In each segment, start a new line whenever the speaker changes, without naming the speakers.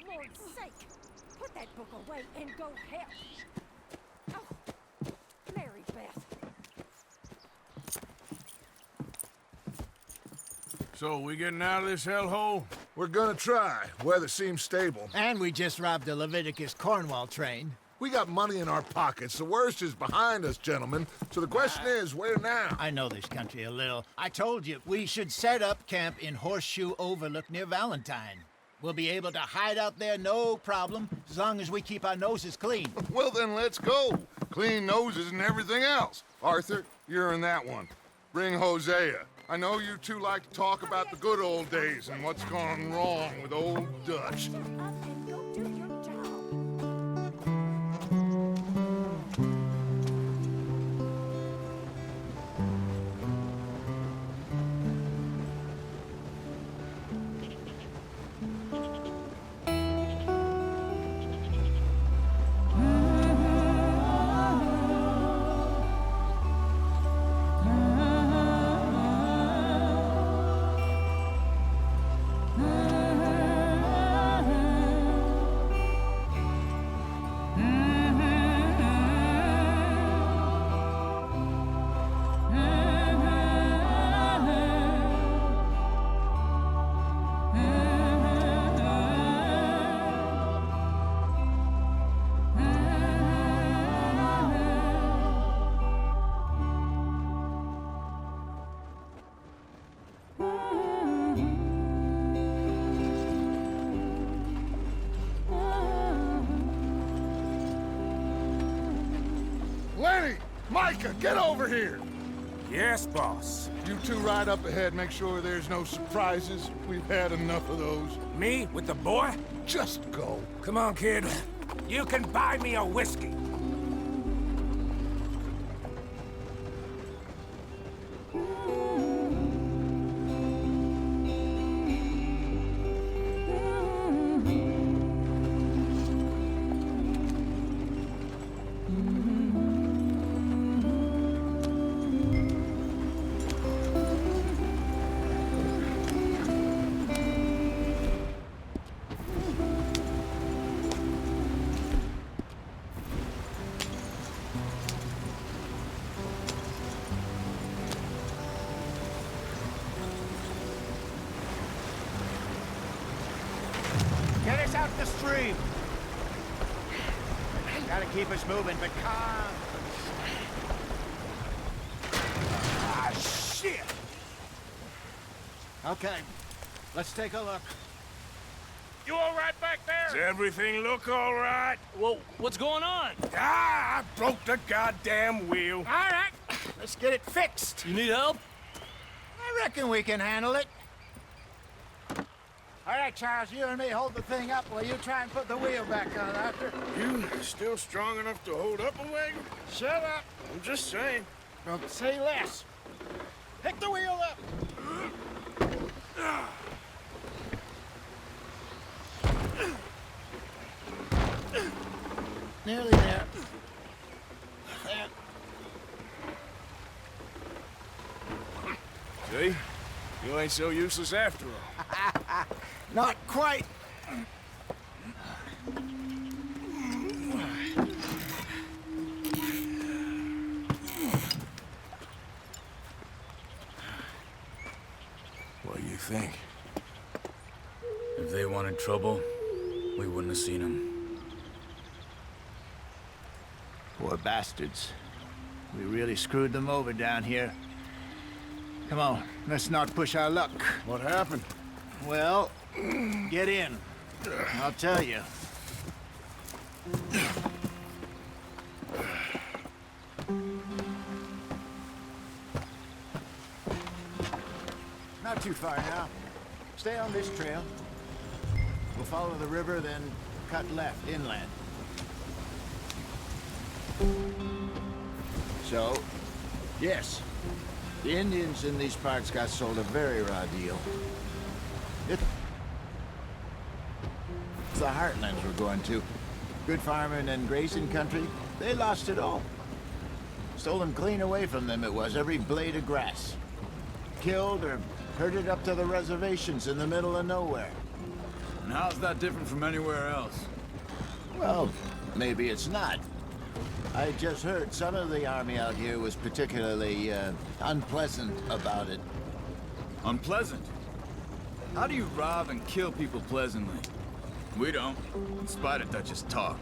Lord's sake! Put that book away and go help! Oh, Mary Beth.
So, we getting out of this hellhole?
We're gonna try. Weather seems stable.
And we just robbed a Leviticus Cornwall train.
We got money in our pockets. The worst is behind us, gentlemen. So the question is, where now?
I know this country a little. I told you, we should set up camp in Horseshoe Overlook near Valentine. We'll be able to hide out there, no problem, as long as we keep our noses clean.
Well, then let's go. Clean noses and everything else. Arthur, you're in that one. Bring Hosea. I know you two like to talk about the good old days and what's gone wrong with old Dutch.
Shut up and go do your job.
Lenny! Micah, get over here!
Yes, boss.
You two ride up ahead, make sure there's no surprises. We've had enough of those.
Me with the boy?
Just go.
Come on, kid. You can buy me a whiskey.
Get us out the stream. Gotta keep us moving, but calm.
Ah, shit!
Okay, let's take a look.
You all right back
Does
there?
everything look all right?
Well, what's going on?
Ah, I broke the goddamn wheel.
All right, let's get it fixed.
You need help?
I reckon we can handle it. All right, Charles, you and me hold the thing up while you try and put the wheel back on, Arthur.
You still strong enough to hold up a wagon?
Shut up.
I'm just saying.
Don't say less. Pick the wheel up. Nearly there.
See? You ain't so useless after all.
Not quite.
What do you think?
If they wanted trouble, we wouldn't have seen them.
Poor bastards. We really screwed them over down here. Come on, let's not push our luck.
What happened?
Well, get in. I'll tell you. Not too far now. Stay on this trail. We'll follow the river, then cut left inland. So, yes, the Indians in these parts got sold a very raw deal. It's the heartlands we're going to. Good farming and grazing country, they lost it all. Stolen clean away from them it was, every blade of grass. Killed or herded up to the reservations in the middle of nowhere.
And how's that different from anywhere else?
Well, maybe it's not. I just heard some of the army out here was particularly, unpleasant about it.
Unpleasant? How do you rob and kill people pleasantly? We don't, in spite of Dutch's talk.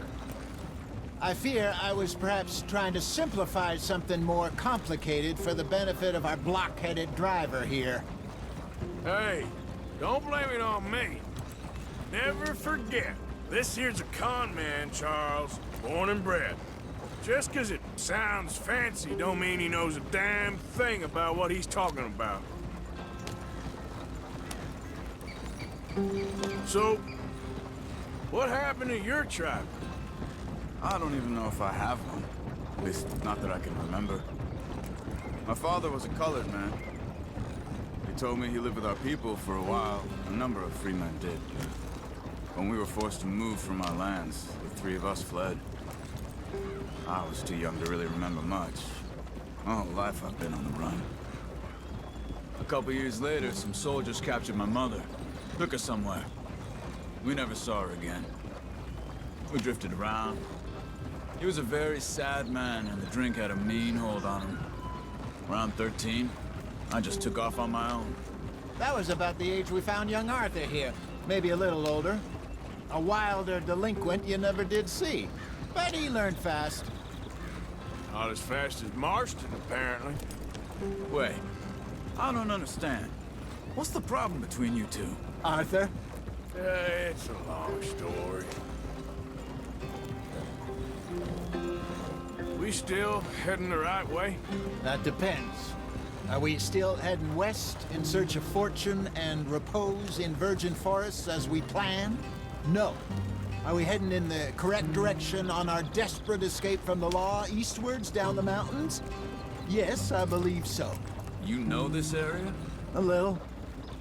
I fear I was perhaps trying to simplify something more complicated for the benefit of our block-headed driver here.
Hey, don't blame it on me. Never forget, this here's a con man, Charles, born and bred. Just 'cause it sounds fancy don't mean he knows a damn thing about what he's talking about. So, what happened to your tribe?
I don't even know if I have one. At least, not that I can remember. My father was a colored man. He told me he lived with our people for a while. A number of free men did. When we were forced to move from our lands, the three of us fled. I was too young to really remember much. My whole life I've been on the run. A couple years later, some soldiers captured my mother. Took her somewhere. We never saw her again. We drifted around. He was a very sad man, and the drink had a mean hold on him. Around 13, I just took off on my own.
That was about the age we found young Arthur here. Maybe a little older. A wilder delinquent you never did see. But he learned fast.
Not as fast as Marston, apparently.
Wait, I don't understand. What's the problem between you two?
Arthur?
It's a long story. We still heading the right way?
That depends. Are we still heading west in search of fortune and repose in virgin forests as we planned? No. Are we heading in the correct direction on our desperate escape from the law eastwards down the mountains? Yes, I believe so.
You know this area?
A little.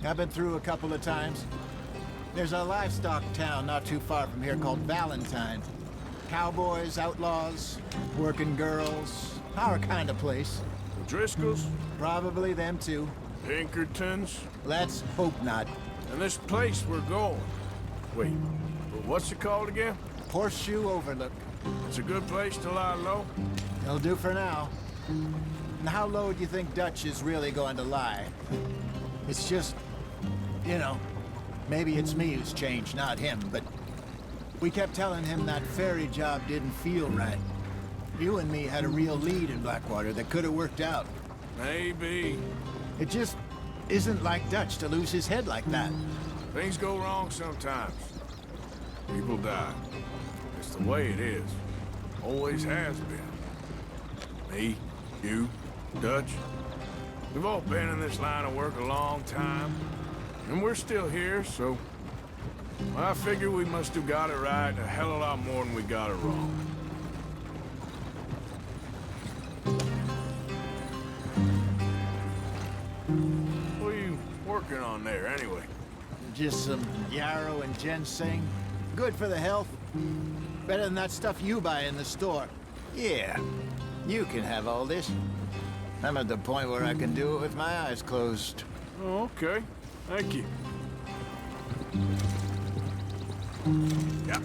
I've been through a couple of times. There's a livestock town not too far from here called Valentine. Cowboys, outlaws, working girls, our kind of place.
The Driscolls?
Probably them too.
Pinkertons?
Let's hope not.
And this place we're going. Wait, what's it called again?
Horseshoe Overlook.
It's a good place to lie low?
It'll do for now. And how low do you think Dutch is really going to lie? It's just, you know, maybe it's me who's changed, not him, but we kept telling him that ferry job didn't feel right. You and me had a real lead in Blackwater that could have worked out.
Maybe.
It just isn't like Dutch to lose his head like that.
Things go wrong sometimes. People die. It's the way it is. Always has been. Me, you, Dutch. We've all been in this line of work a long time. And we're still here, so... I figure we must have got it right a hell of a lot more than we got it wrong. What are you working on there, anyway?
Just some yarrow and ginseng. Good for the health. Better than that stuff you buy in the store. Yeah, you can have all this. I'm at the point where I can do it with my eyes closed.
Oh, okay. Thank you. Yeah.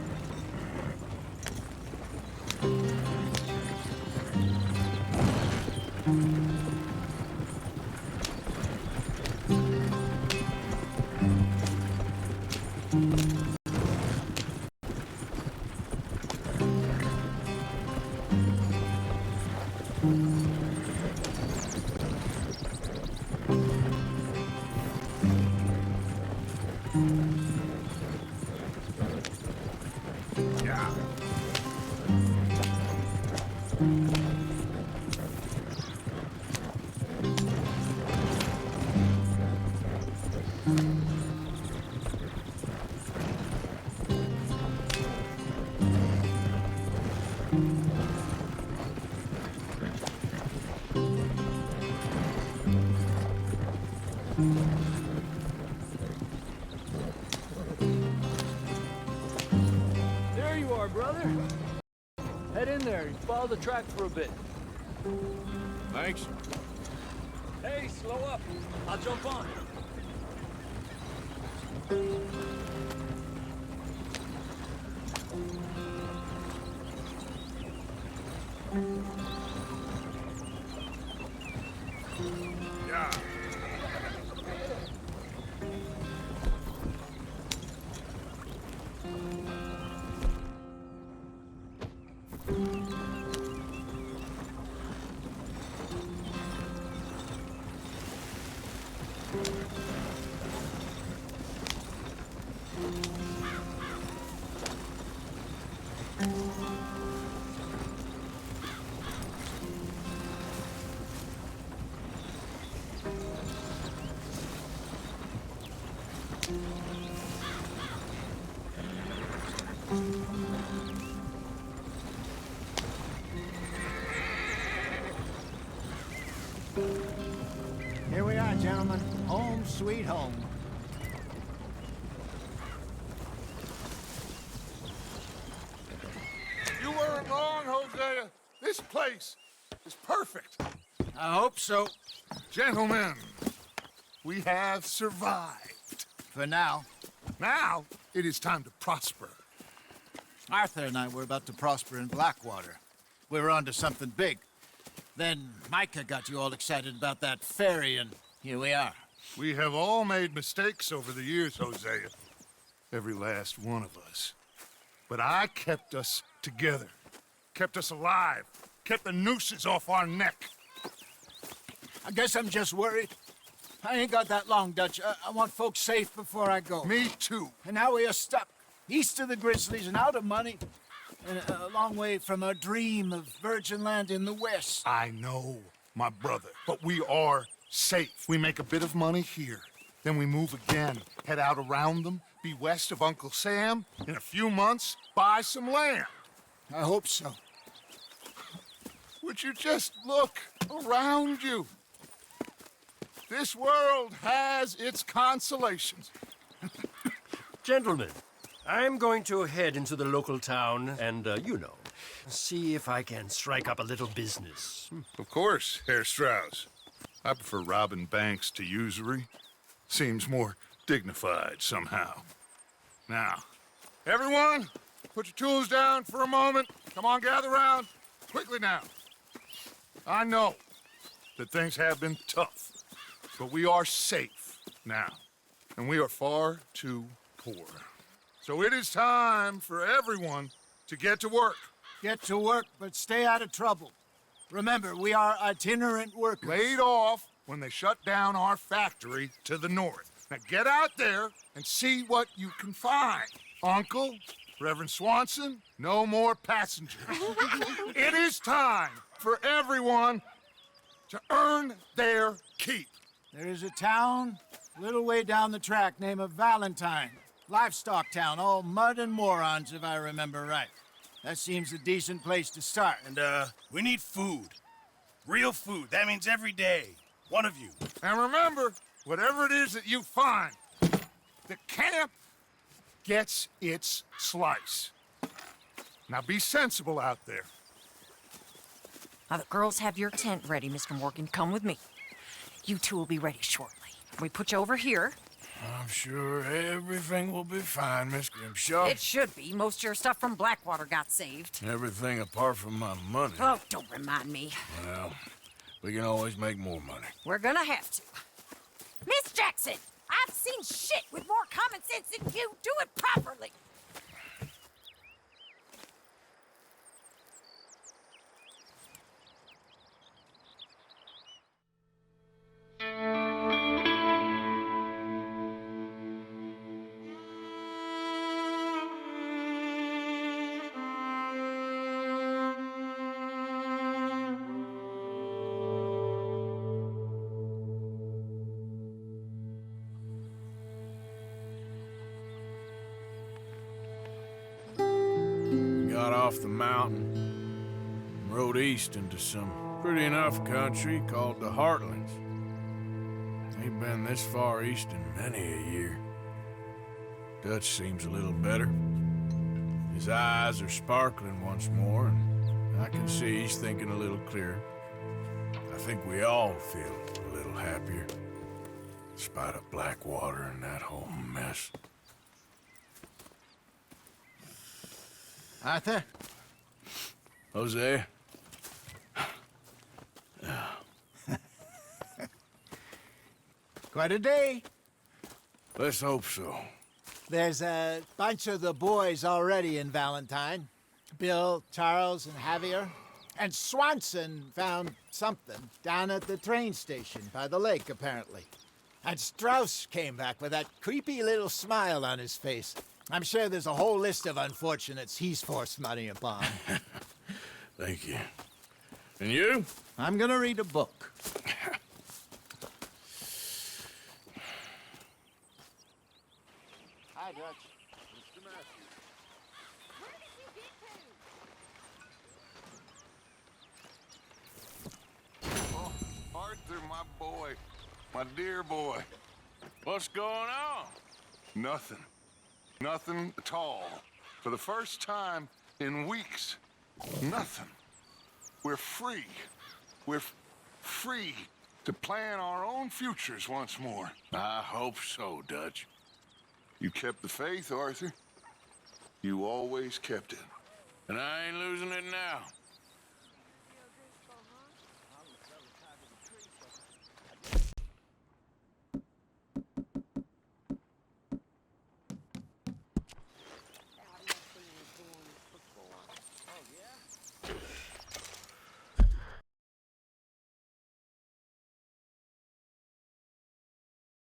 There you are, brother. Head in there and follow the track for a bit.
Thanks.
Hey, slow up. I'll jump on.
Here we are, gentlemen. Home sweet home.
You weren't wrong, Hosea. This place is perfect.
I hope so.
Gentlemen, we have survived.
For now.
Now, it is time to prosper.
Arthur and I were about to prosper in Blackwater. We were onto something big. Then Micah got you all excited about that ferry, and here we are.
We have all made mistakes over the years, Hosea. Every last one of us. But I kept us together. Kept us alive. Kept the nooses off our neck.
I guess I'm just worried. I ain't got that long, Dutch. I want folks safe before I go.
Me too.
And now we are stuck, east of the Grizzlies and out of money, and a long way from our dream of virgin land in the west.
I know, my brother, but we are safe. We make a bit of money here. Then we move again, head out around them, be west of Uncle Sam. In a few months, buy some land.
I hope so.
Would you just look around you? This world has its consolations.
Gentlemen, I'm going to head into the local town and, see if I can strike up a little business.
Of course, Herr Strauss. I prefer robbing banks to usury. Seems more dignified somehow. Now, everyone, put your tools down for a moment. Come on, gather round. Quickly now. I know that things have been tough, but we are safe now, and we are far too poor. So it is time for everyone to get to work.
Get to work, but stay out of trouble. Remember, we are itinerant workers.
Laid off when they shut down our factory to the north. Now get out there and see what you can find. Uncle, Reverend Swanson, no more passengers. It is time for everyone to earn their keep.
There is a town a little way down the track named Valentine. Livestock town, all mud and morons, if I remember right. That seems a decent place to start.
And, we need food. Real food. That means every day. One of you.
And remember, whatever it is that you find, the camp gets its slice. Now be sensible out there.
Now, the girls have your tent ready, Mr. Morgan. Come with me. You two will be ready shortly. We put you over here.
I'm sure everything will be fine, Miss Grimshaw.
It should be. Most of your stuff from Blackwater got saved.
Everything apart from my money.
Oh, don't remind me.
Well, we can always make more money.
We're gonna have to. Miss Jackson, I've seen shit with more common sense than you. Do it properly.
Got off the mountain, and rode east into some pretty enough country called the Heartlands. Ain't been this far east in many a year. Dutch seems a little better. His eyes are sparkling once more, and I can see he's thinking a little clearer. I think we all feel a little happier, in spite of Blackwater and that whole mess.
Arthur?
Hosea?
Quite a day.
Let's hope so.
There's a bunch of the boys already in Valentine. Bill, Charles, and Javier. And Swanson found something down at the train station by the lake, apparently. And Strauss came back with that creepy little smile on his face. I'm sure there's a whole list of unfortunates he's forced money upon.
Thank you. And you?
I'm gonna read a book. Hi, Dutch.
Mr. Matthews.
Where did you get to?
Oh, Arthur, my boy. My dear boy.
What's going on?
Nothing. Nothing at all. For the first time in weeks, nothing. We're free. We're free to plan our own futures once more.
I hope so, Dutch.
You kept the faith, Arthur. You always kept it.
And I ain't losing it now.